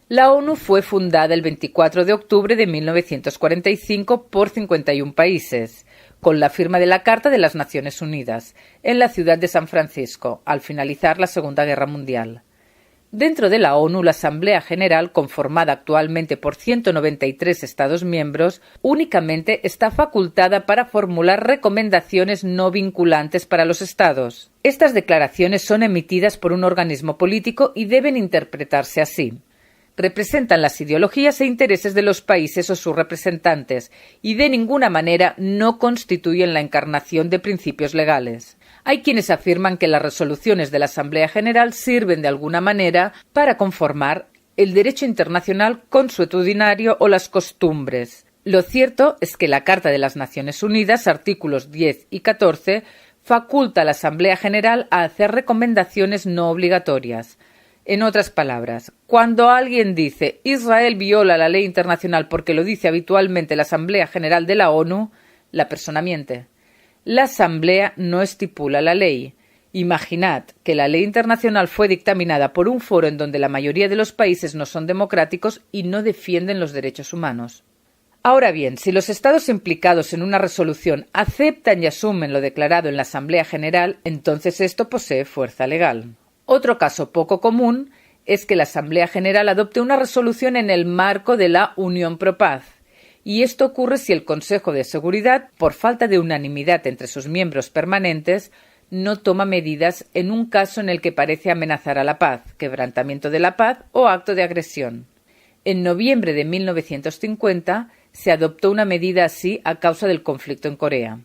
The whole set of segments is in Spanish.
La ONU fue fundada el 24 de octubre de 1945 por 51 países, con la firma de la Carta de las Naciones Unidas, en la ciudad de San Francisco, al finalizar la Segunda Guerra Mundial. Dentro de la ONU, la Asamblea General, conformada actualmente por 193 Estados miembros, únicamente está facultada para formular recomendaciones no vinculantes para los Estados. Estas declaraciones son emitidas por un organismo político y deben interpretarse así. Representan las ideologías e intereses de los países o sus representantes y de ninguna manera no constituyen la encarnación de principios legales. Hay quienes afirman que las resoluciones de la Asamblea General sirven de alguna manera para conformar el derecho internacional consuetudinario o las costumbres. Lo cierto es que la Carta de las Naciones Unidas, artículos 10 y 14, faculta a la Asamblea General a hacer recomendaciones no obligatorias. En otras palabras, cuando alguien dice Israel viola la ley internacional porque lo dice habitualmente la Asamblea General de la ONU, la persona miente. La Asamblea no estipula la ley. Imaginad que la ley internacional fue dictaminada por un foro en donde la mayoría de los países no son democráticos y no defienden los derechos humanos. Ahora bien, si los Estados implicados en una resolución aceptan y asumen lo declarado en la Asamblea General, entonces esto posee fuerza legal. Otro caso poco común es que la Asamblea General adopte una resolución en el marco de la Unión Pro Paz, y esto ocurre si el Consejo de Seguridad, por falta de unanimidad entre sus miembros permanentes, no toma medidas en un caso en el que parece amenazar a la paz, quebrantamiento de la paz o acto de agresión. En noviembre de 1950 se adoptó una medida así a causa del conflicto en Corea.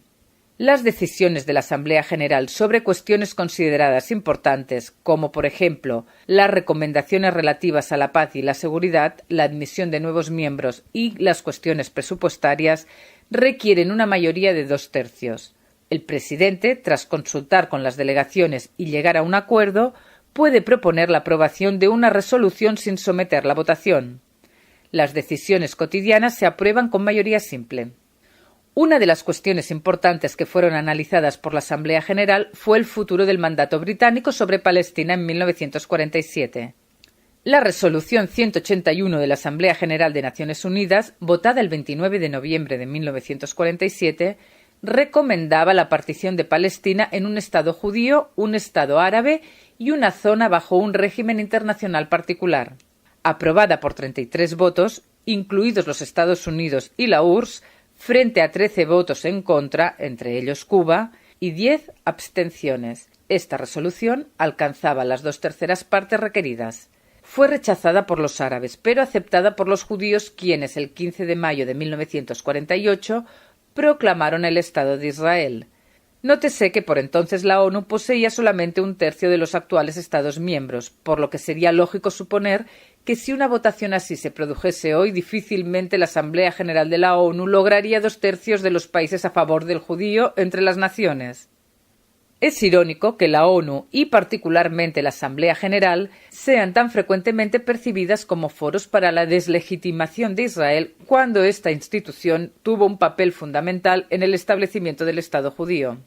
Las decisiones de la Asamblea General sobre cuestiones consideradas importantes, como por ejemplo las recomendaciones relativas a la paz y la seguridad, la admisión de nuevos miembros y las cuestiones presupuestarias, requieren una mayoría de 2/3. El presidente, tras consultar con las delegaciones y llegar a un acuerdo, puede proponer la aprobación de una resolución sin someterla a votación. Las decisiones cotidianas se aprueban con mayoría simple. Una de las cuestiones importantes que fueron analizadas por la Asamblea General fue el futuro del mandato británico sobre Palestina en 1947. La resolución 181 de la Asamblea General de Naciones Unidas, votada el 29 de noviembre de 1947, recomendaba la partición de Palestina en un Estado judío, un Estado árabe y una zona bajo un régimen internacional particular. Aprobada por 33 votos, incluidos los Estados Unidos y la URSS, frente a 13 votos en contra, entre ellos Cuba, y 10 abstenciones. Esta resolución alcanzaba las 2/3 partes requeridas. Fue rechazada por los árabes, pero aceptada por los judíos, quienes el 15 de mayo de 1948 proclamaron el Estado de Israel. Nótese que por entonces la ONU poseía solamente 1/3 de los actuales Estados miembros, por lo que sería lógico suponer que si una votación así se produjese hoy, difícilmente la Asamblea General de la ONU lograría 2/3 de los países a favor del judío entre las naciones. Es irónico que la ONU y particularmente la Asamblea General sean tan frecuentemente percibidas como foros para la deslegitimación de Israel cuando esta institución tuvo un papel fundamental en el establecimiento del Estado judío.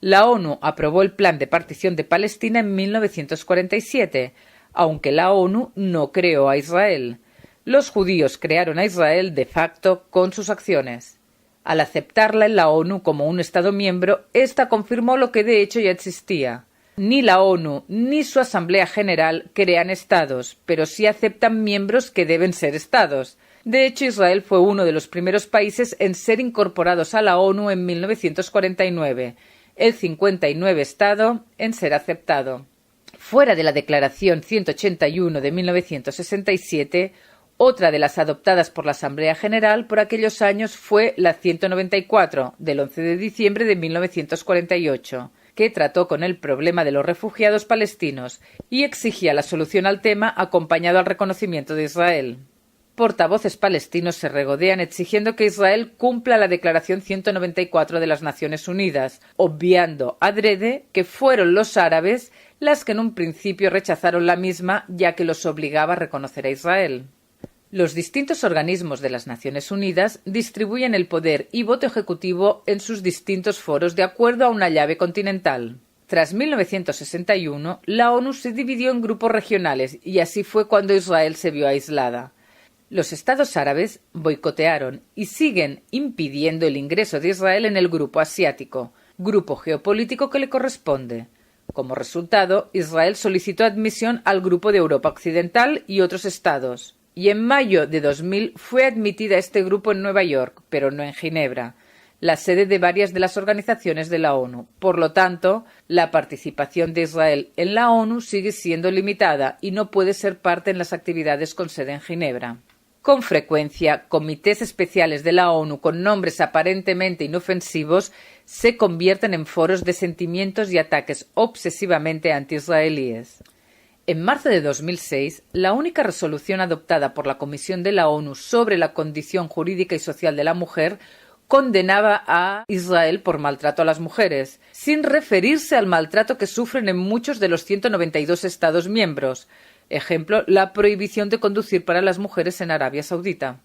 La ONU aprobó el Plan de Partición de Palestina en 1947, aunque la ONU no creó a Israel. Los judíos crearon a Israel de facto con sus acciones. Al aceptarla en la ONU como un Estado miembro, ésta confirmó lo que de hecho ya existía. Ni la ONU ni su Asamblea General crean Estados, pero sí aceptan miembros que deben ser Estados. De hecho, Israel fue uno de los primeros países en ser incorporados a la ONU en 1949, el 59 Estado en ser aceptado. Fuera de la Declaración 181 de 1967, otra de las adoptadas por la Asamblea General por aquellos años fue la 194, del 11 de diciembre de 1948, que trató con el problema de los refugiados palestinos y exigía la solución al tema acompañado al reconocimiento de Israel. Portavoces palestinos se regodean exigiendo que Israel cumpla la Declaración 194 de las Naciones Unidas, obviando adrede que fueron los árabes las que en un principio rechazaron la misma, ya que los obligaba a reconocer a Israel. Los distintos organismos de las Naciones Unidas distribuyen el poder y voto ejecutivo en sus distintos foros de acuerdo a una llave continental. Tras 1961, la ONU se dividió en grupos regionales y así fue cuando Israel se vio aislada. Los estados árabes boicotearon y siguen impidiendo el ingreso de Israel en el grupo asiático, grupo geopolítico que le corresponde. Como resultado, Israel solicitó admisión al grupo de Europa Occidental y otros estados, y en mayo de 2000 fue admitida a este grupo en Nueva York, pero no en Ginebra, la sede de varias de las organizaciones de la ONU. Por lo tanto, la participación de Israel en la ONU sigue siendo limitada y no puede ser parte en las actividades con sede en Ginebra. Con frecuencia, comités especiales de la ONU con nombres aparentemente inofensivos se convierten en foros de sentimientos y ataques obsesivamente anti-israelíes. En marzo de 2006, la única resolución adoptada por la Comisión de la ONU sobre la condición jurídica y social de la mujer condenaba a Israel por maltrato a las mujeres, sin referirse al maltrato que sufren en muchos de los 192 Estados miembros. Ejemplo, la prohibición de conducir para las mujeres en Arabia Saudita.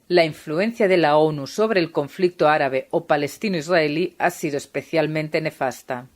La influencia de la ONU sobre el conflicto árabe o palestino-israelí ha sido especialmente nefasta.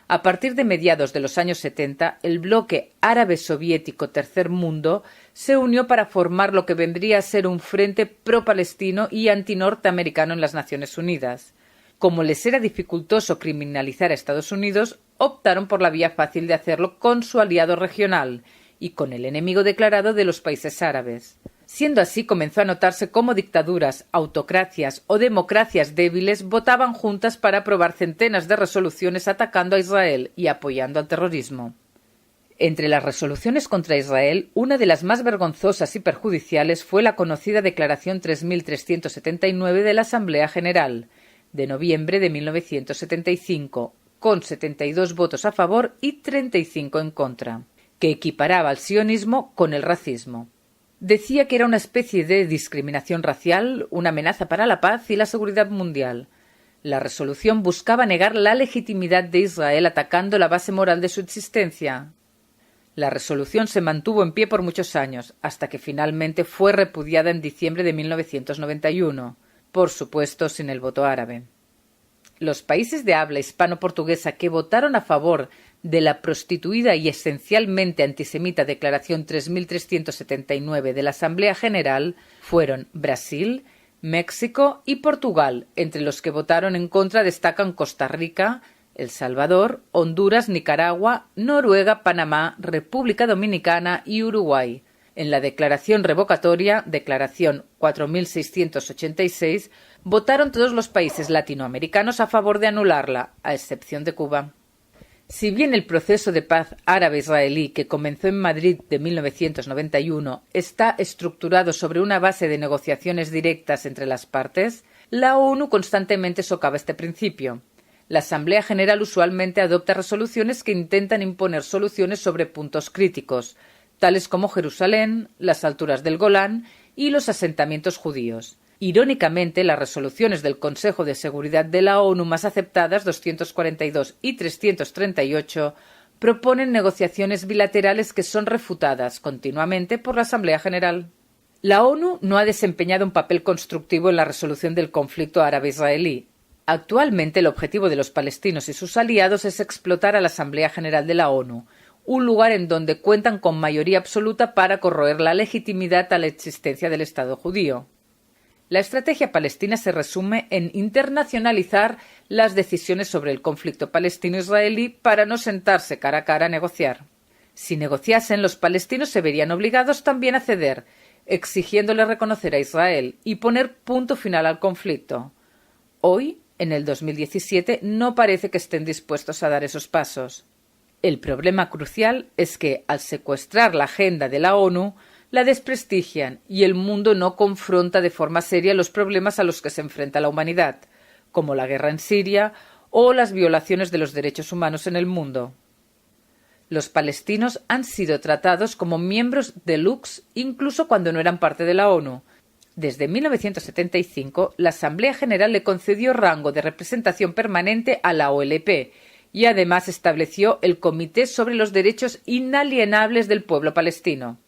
A partir de mediados de los años 70, el bloque árabe-soviético Tercer Mundo se unió para formar lo que vendría a ser un frente pro-palestino y anti-norteamericano en las Naciones Unidas. Como les era dificultoso criminalizar a Estados Unidos, optaron por la vía fácil de hacerlo con su aliado regional y con el enemigo declarado de los países árabes. Siendo así, comenzó a notarse cómo dictaduras, autocracias o democracias débiles votaban juntas para aprobar centenas de resoluciones atacando a Israel y apoyando al terrorismo. Entre las resoluciones contra Israel, una de las más vergonzosas y perjudiciales fue la conocida Declaración 3379 de la Asamblea General, de noviembre de 1975, con 72 votos a favor y 35 en contra, que equiparaba al sionismo con el racismo. Decía que era una especie de discriminación racial, una amenaza para la paz y la seguridad mundial. La resolución buscaba negar la legitimidad de Israel atacando la base moral de su existencia. La resolución se mantuvo en pie por muchos años, hasta que finalmente fue repudiada en diciembre de 1991, por supuesto sin el voto árabe. Los países de habla hispano-portuguesa que votaron a favor de la prostituida y esencialmente antisemita Declaración 3379 de la Asamblea General fueron Brasil, México y Portugal. Entre los que votaron en contra destacan Costa Rica, El Salvador, Honduras, Nicaragua, Noruega, Panamá, República Dominicana y Uruguay. En la declaración revocatoria, Declaración 4686, votaron todos los países latinoamericanos a favor de anularla, a excepción de Cuba. Si bien el proceso de paz árabe-israelí que comenzó en Madrid de 1991 está estructurado sobre una base de negociaciones directas entre las partes, la ONU constantemente socava este principio. La Asamblea General usualmente adopta resoluciones que intentan imponer soluciones sobre puntos críticos, tales como Jerusalén, las alturas del Golán y los asentamientos judíos. Irónicamente, las resoluciones del Consejo de Seguridad de la ONU más aceptadas, 242 y 338, proponen negociaciones bilaterales que son refutadas continuamente por la Asamblea General. La ONU no ha desempeñado un papel constructivo en la resolución del conflicto árabe-israelí. Actualmente, el objetivo de los palestinos y sus aliados es explotar a la Asamblea General de la ONU, un lugar en donde cuentan con mayoría absoluta para corroer la legitimidad a la existencia del Estado judío. La estrategia palestina se resume en internacionalizar las decisiones sobre el conflicto palestino-israelí para no sentarse cara a cara a negociar. Si negociasen, los palestinos se verían obligados también a ceder, exigiéndole reconocer a Israel y poner punto final al conflicto. Hoy, en el 2017, no parece que estén dispuestos a dar esos pasos. El problema crucial es que, al secuestrar la agenda de la ONU, la desprestigian y el mundo no confronta de forma seria los problemas a los que se enfrenta la humanidad, como la guerra en Siria o las violaciones de los derechos humanos en el mundo. Los palestinos han sido tratados como miembros deluxe incluso cuando no eran parte de la ONU. Desde 1975, la Asamblea General le concedió rango de representación permanente a la OLP y además estableció el Comité sobre los Derechos Inalienables del Pueblo Palestino.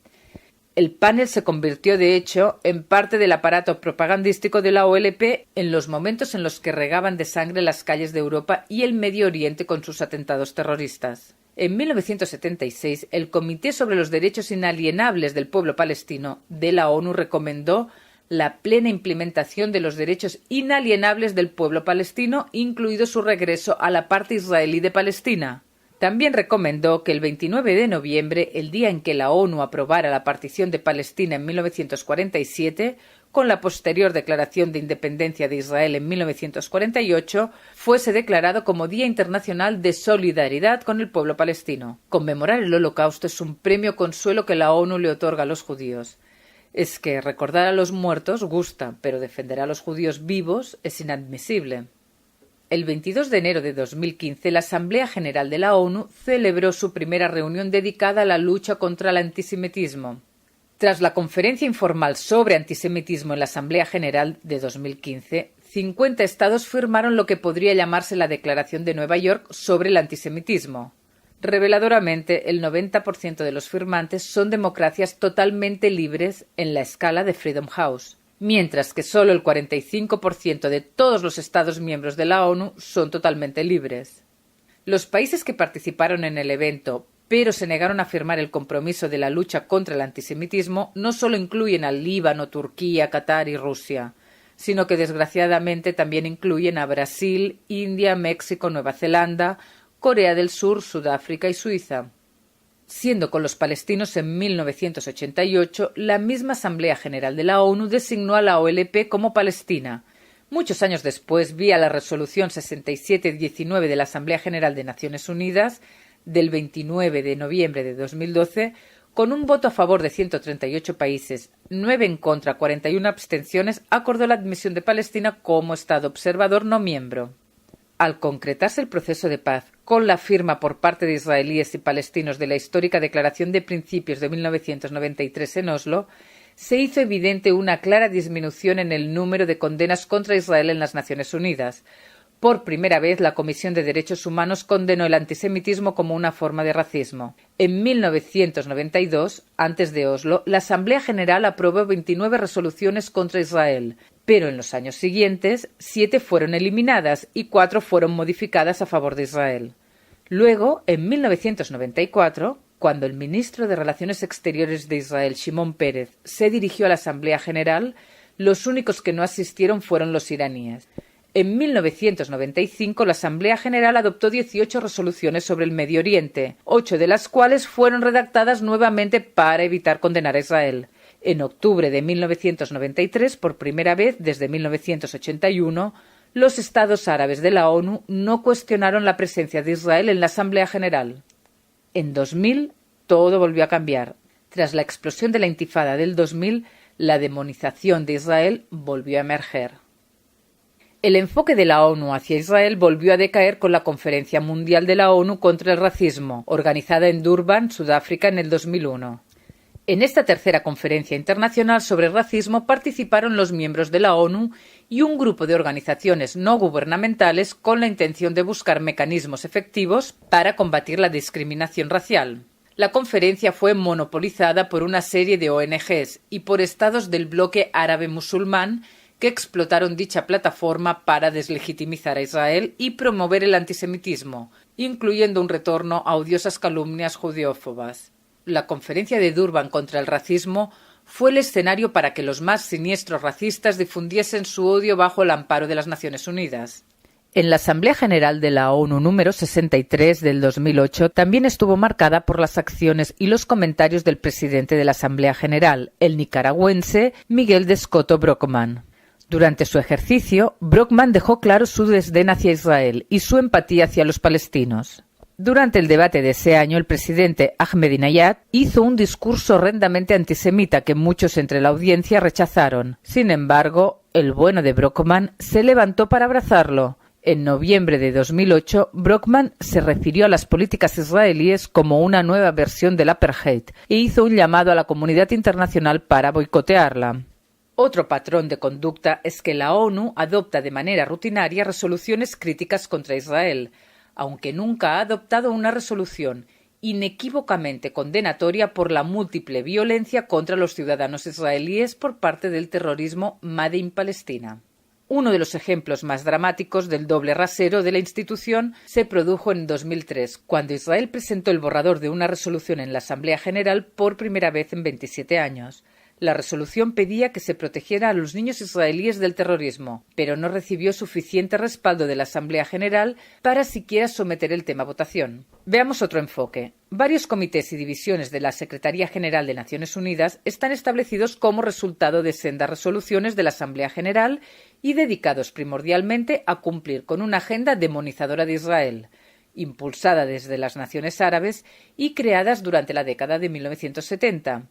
El panel se convirtió, de hecho, en parte del aparato propagandístico de la OLP en los momentos en los que regaban de sangre las calles de Europa y el Medio Oriente con sus atentados terroristas. En 1976, el Comité sobre los Derechos Inalienables del Pueblo Palestino de la ONU recomendó la plena implementación de los derechos inalienables del pueblo palestino, incluido su regreso a la parte israelí de Palestina. También recomendó que el 29 de noviembre, el día en que la ONU aprobara la partición de Palestina en 1947, con la posterior declaración de independencia de Israel en 1948, fuese declarado como Día Internacional de Solidaridad con el pueblo palestino. Conmemorar el Holocausto es un premio consuelo que la ONU le otorga a los judíos. Es que recordar a los muertos gusta, pero defender a los judíos vivos es inadmisible. El 22 de enero de 2015, la Asamblea General de la ONU celebró su primera reunión dedicada a la lucha contra el antisemitismo. Tras la conferencia informal sobre antisemitismo en la Asamblea General de 2015, 50 estados firmaron lo que podría llamarse la Declaración de Nueva York sobre el antisemitismo. Reveladoramente, el 90% de los firmantes son democracias totalmente libres en la escala de Freedom House, mientras que solo el 45% de todos los Estados miembros de la ONU son totalmente libres. Los países que participaron en el evento, pero se negaron a firmar el compromiso de la lucha contra el antisemitismo, no solo incluyen al Líbano, Turquía, Qatar y Rusia, sino que desgraciadamente también incluyen a Brasil, India, México, Nueva Zelanda, Corea del Sur, Sudáfrica y Suiza. Siendo con los palestinos en 1988, la misma Asamblea General de la ONU designó a la OLP como Palestina. Muchos años después, vía la Resolución 6719 de la Asamblea General de Naciones Unidas, del 29 de noviembre de 2012, con un voto a favor de 138 países, 9 en contra, 41 abstenciones, acordó la admisión de Palestina como Estado observador no miembro. Al concretarse el proceso de paz, con la firma por parte de israelíes y palestinos de la histórica Declaración de Principios de 1993 en Oslo, se hizo evidente una clara disminución en el número de condenas contra Israel en las Naciones Unidas. Por primera vez, la Comisión de Derechos Humanos condenó el antisemitismo como una forma de racismo. En 1992, antes de Oslo, la Asamblea General aprobó 29 resoluciones contra Israel, pero en los años siguientes, 7 fueron eliminadas y 4 fueron modificadas a favor de Israel. Luego, en 1994, cuando el ministro de Relaciones Exteriores de Israel, Shimon Peres, se dirigió a la Asamblea General, los únicos que no asistieron fueron los iraníes. En 1995, la Asamblea General adoptó 18 resoluciones sobre el Medio Oriente, 8 de las cuales fueron redactadas nuevamente para evitar condenar a Israel. En octubre de 1993, por primera vez desde 1981, los Estados árabes de la ONU no cuestionaron la presencia de Israel en la Asamblea General. En 2000, todo volvió a cambiar. Tras la explosión de la Intifada del 2000, la demonización de Israel volvió a emerger. El enfoque de la ONU hacia Israel volvió a decaer con la Conferencia Mundial de la ONU contra el Racismo, organizada en Durban, Sudáfrica, en el 2001. En esta tercera conferencia internacional sobre racismo participaron los miembros de la ONU y un grupo de organizaciones no gubernamentales con la intención de buscar mecanismos efectivos para combatir la discriminación racial. La conferencia fue monopolizada por una serie de ONGs y por estados del bloque árabe-musulmán que explotaron dicha plataforma para deslegitimizar a Israel y promover el antisemitismo, incluyendo un retorno a odiosas calumnias judeófobas. La conferencia de Durban contra el racismo fue el escenario para que los más siniestros racistas difundiesen su odio bajo el amparo de las Naciones Unidas. En la Asamblea General de la ONU número 63 del 2008 también estuvo marcada por las acciones y los comentarios del presidente de la Asamblea General, el nicaragüense Miguel Descoto Brockman. Durante su ejercicio, Brockman dejó claro su desdén hacia Israel y su empatía hacia los palestinos. Durante el debate de ese año, el presidente Ahmadinejad hizo un discurso horrendamente antisemita que muchos entre la audiencia rechazaron. Sin embargo, el bueno de Brockman se levantó para abrazarlo. En noviembre de 2008, Brockman se refirió a las políticas israelíes como una nueva versión del apartheid e hizo un llamado a la comunidad internacional para boicotearla. Otro patrón de conducta es que la ONU adopta de manera rutinaria resoluciones críticas contra Israel, aunque nunca ha adoptado una resolución, inequívocamente condenatoria por la múltiple violencia contra los ciudadanos israelíes por parte del terrorismo Made in Palestina. Uno de los ejemplos más dramáticos del doble rasero de la institución se produjo en 2003, cuando Israel presentó el borrador de una resolución en la Asamblea General por primera vez en 27 años. La resolución pedía que se protegiera a los niños israelíes del terrorismo, pero no recibió suficiente respaldo de la Asamblea General para siquiera someter el tema a votación. Veamos otro enfoque. Varios comités y divisiones de la Secretaría General de Naciones Unidas están establecidos como resultado de sendas resoluciones de la Asamblea General y dedicados primordialmente a cumplir con una agenda demonizadora de Israel, impulsada desde las naciones árabes y creadas durante la década de 1970.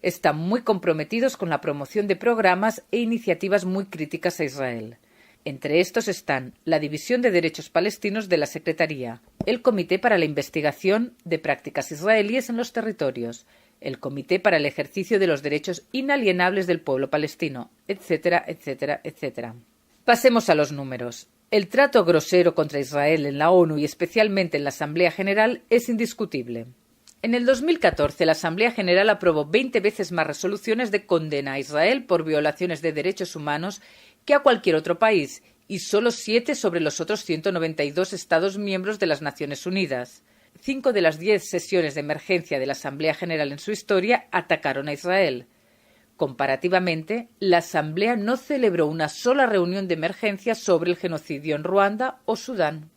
Están muy comprometidos con la promoción de programas e iniciativas muy críticas a Israel. Entre estos están la División de Derechos Palestinos de la Secretaría, el Comité para la Investigación de Prácticas Israelíes en los Territorios, el Comité para el Ejercicio de los Derechos Inalienables del Pueblo Palestino, etcétera, etcétera, etcétera. Pasemos a los números. El trato grosero contra Israel en la ONU y especialmente en la Asamblea General es indiscutible. En el 2014, la Asamblea General aprobó 20 veces más resoluciones de condena a Israel por violaciones de derechos humanos que a cualquier otro país, y solo 7 sobre los otros 192 Estados miembros de las Naciones Unidas. 5 de las 10 sesiones de emergencia de la Asamblea General en su historia atacaron a Israel. Comparativamente, la Asamblea no celebró una sola reunión de emergencia sobre el genocidio en Ruanda o Sudán.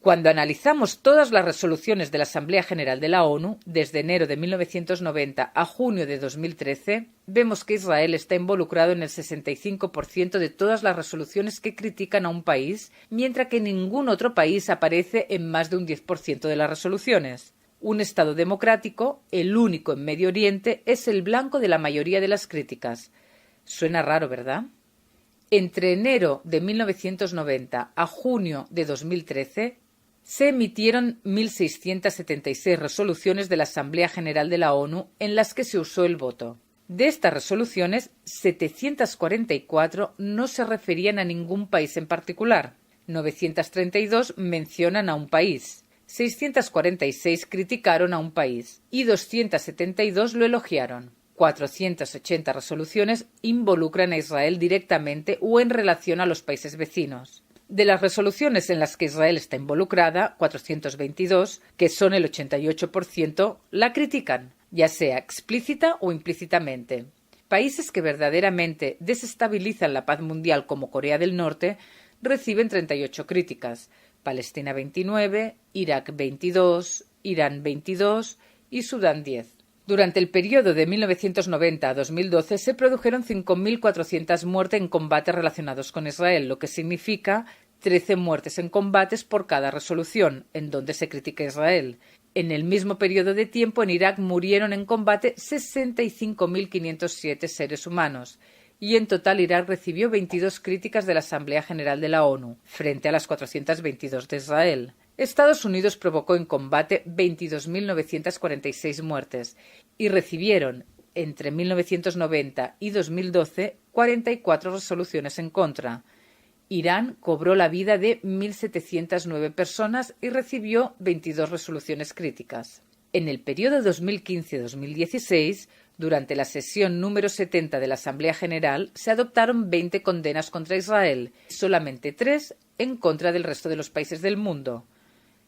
Cuando analizamos todas las resoluciones de la Asamblea General de la ONU, desde enero de 1990 a junio de 2013, vemos que Israel está involucrado en el 65% de todas las resoluciones que critican a un país, mientras que ningún otro país aparece en más de un 10% de las resoluciones. Un Estado democrático, el único en Medio Oriente, es el blanco de la mayoría de las críticas. Suena raro, ¿verdad? Entre enero de 1990 a junio de 2013, se emitieron 1.676 resoluciones de la Asamblea General de la ONU en las que se usó el voto. De estas resoluciones, 744 no se referían a ningún país en particular, 932 mencionan a un país, 646 criticaron a un país y 272 lo elogiaron. 480 resoluciones involucran a Israel directamente o en relación a los países vecinos. De las resoluciones en las que Israel está involucrada, 422, que son el 88%, la critican, ya sea explícita o implícitamente. Países que verdaderamente desestabilizan la paz mundial como Corea del Norte reciben 38 críticas, Palestina 29, Irak 22, Irán 22 y Sudán 10. Durante el periodo de 1990 a 2012 se produjeron 5.400 muertes en combates relacionados con Israel, lo que significa 13 muertes en combates por cada resolución, en donde se critica a Israel. En el mismo periodo de tiempo en Irak murieron en combate 65.507 seres humanos, y en total Irak recibió 22 críticas de la Asamblea General de la ONU, frente a las 422 de Israel. Estados Unidos provocó en combate 22.946 muertes y recibieron, entre 1990 y 2012, 44 resoluciones en contra. Irán cobró la vida de 1.709 personas y recibió 22 resoluciones críticas. En el periodo 2015-2016, durante la sesión número 70 de la Asamblea General, se adoptaron 20 condenas contra Israel, solamente 3 en contra del resto de los países del mundo.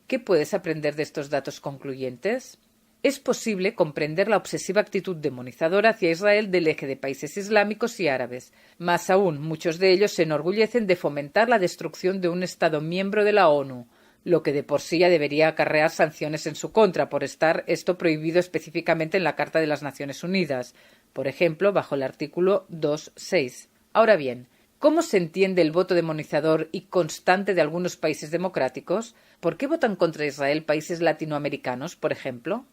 ¿Qué puedes aprender de estos datos concluyentes? Es posible comprender la obsesiva actitud demonizadora hacia Israel del eje de países islámicos y árabes. Más aún, muchos de ellos se enorgullecen de fomentar la destrucción de un Estado miembro de la ONU, lo que de por sí ya debería acarrear sanciones en su contra por estar esto prohibido específicamente en la Carta de las Naciones Unidas, por ejemplo, bajo el artículo 2.6. Ahora bien, ¿cómo se entiende el voto demonizador y constante de algunos países democráticos? ¿Por qué votan contra Israel países latinoamericanos, por ejemplo?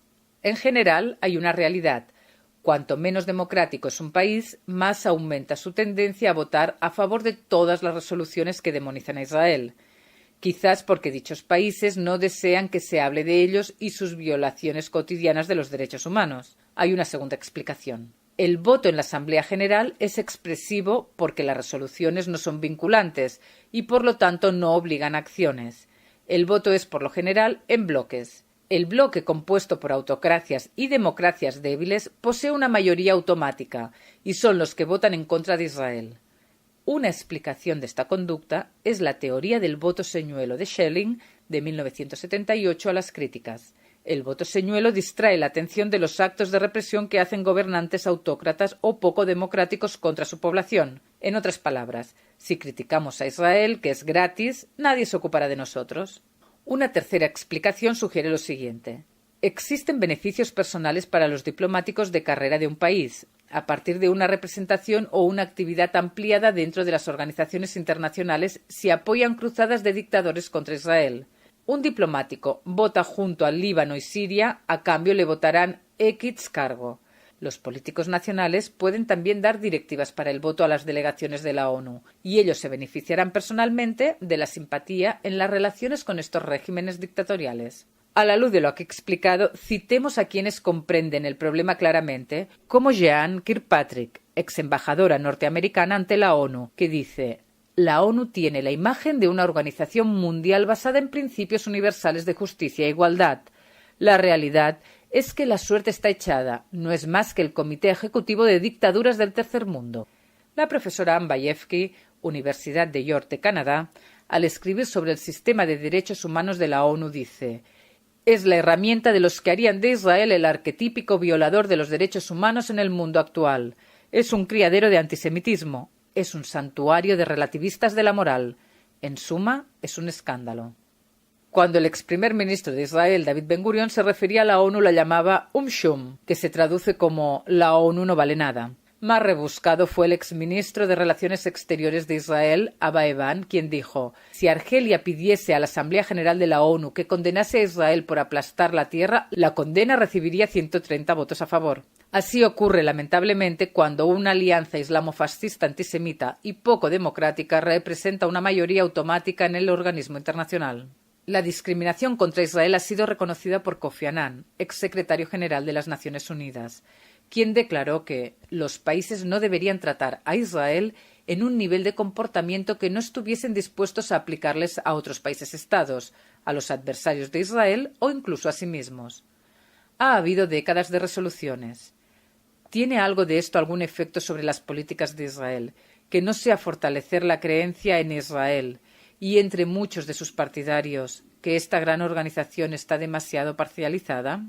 En general, hay una realidad. Cuanto menos democrático es un país, más aumenta su tendencia a votar a favor de todas las resoluciones que demonizan a Israel. Quizás porque dichos países no desean que se hable de ellos y sus violaciones cotidianas de los derechos humanos. Hay una segunda explicación. El voto en la Asamblea General es expresivo porque las resoluciones no son vinculantes y por lo tanto no obligan a acciones. El voto es por lo general en bloques. El bloque compuesto por autocracias y democracias débiles posee una mayoría automática y son los que votan en contra de Israel. Una explicación de esta conducta es la teoría del voto señuelo de Schelling de 1978 a las críticas. El voto señuelo distrae la atención de los actos de represión que hacen gobernantes autócratas o poco democráticos contra su población. En otras palabras, si criticamos a Israel, que es gratis, nadie se ocupará de nosotros. Una tercera explicación sugiere lo siguiente. Existen beneficios personales para los diplomáticos de carrera de un país, a partir de una representación o una actividad ampliada dentro de las organizaciones internacionales si apoyan cruzadas de dictadores contra Israel. Un diplomático vota junto al Líbano y Siria, a cambio le votarán X cargo. Los políticos nacionales pueden también dar directivas para el voto a las delegaciones de la ONU, y ellos se beneficiarán personalmente de la simpatía en las relaciones con estos regímenes dictatoriales. A la luz de lo que he explicado, citemos a quienes comprenden el problema claramente, como Jean Kirkpatrick, ex embajadora norteamericana ante la ONU, que dice: la ONU tiene la imagen de una organización mundial basada en principios universales de justicia e igualdad. La realidad es que la suerte está echada, no es más que el Comité Ejecutivo de Dictaduras del Tercer Mundo. La profesora Ann Bayevsky, Universidad de York de Canadá, al escribir sobre el sistema de derechos humanos de la ONU dice: es la herramienta de los que harían de Israel el arquetípico violador de los derechos humanos en el mundo actual. Es un criadero de antisemitismo. Es un santuario de relativistas de la moral. En suma, es un escándalo. Cuando el ex primer ministro de Israel, David Ben-Gurión, se refería a la ONU, la llamaba Shum, que se traduce como la ONU no vale nada. Más rebuscado fue el exministro de Relaciones Exteriores de Israel, Abba Eban, quien dijo: si Argelia pidiese a la Asamblea General de la ONU que condenase a Israel por aplastar la tierra, la condena recibiría 130 votos a favor. Así ocurre lamentablemente cuando una alianza islamofascista antisemita y poco democrática representa una mayoría automática en el organismo internacional. La discriminación contra Israel ha sido reconocida por Kofi Annan, ex secretario general de las Naciones Unidas, quien declaró que los países no deberían tratar a Israel en un nivel de comportamiento que no estuviesen dispuestos a aplicarles a otros países-estados, a los adversarios de Israel o incluso a sí mismos. Ha habido décadas de resoluciones. ¿Tiene algo de esto algún efecto sobre las políticas de Israel, que no sea fortalecer la creencia en Israel y entre muchos de sus partidarios que esta gran organización está demasiado parcializada?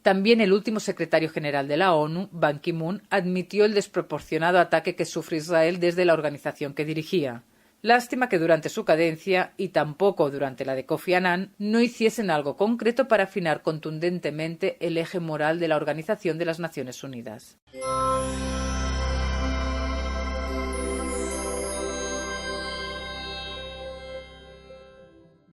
También el último secretario general de la ONU, Ban Ki-moon, admitió el desproporcionado ataque que sufre Israel desde la organización que dirigía. Lástima que durante su cadencia, y tampoco durante la de Kofi Annan, no hiciesen algo concreto para afinar contundentemente el eje moral de la Organización de las Naciones Unidas.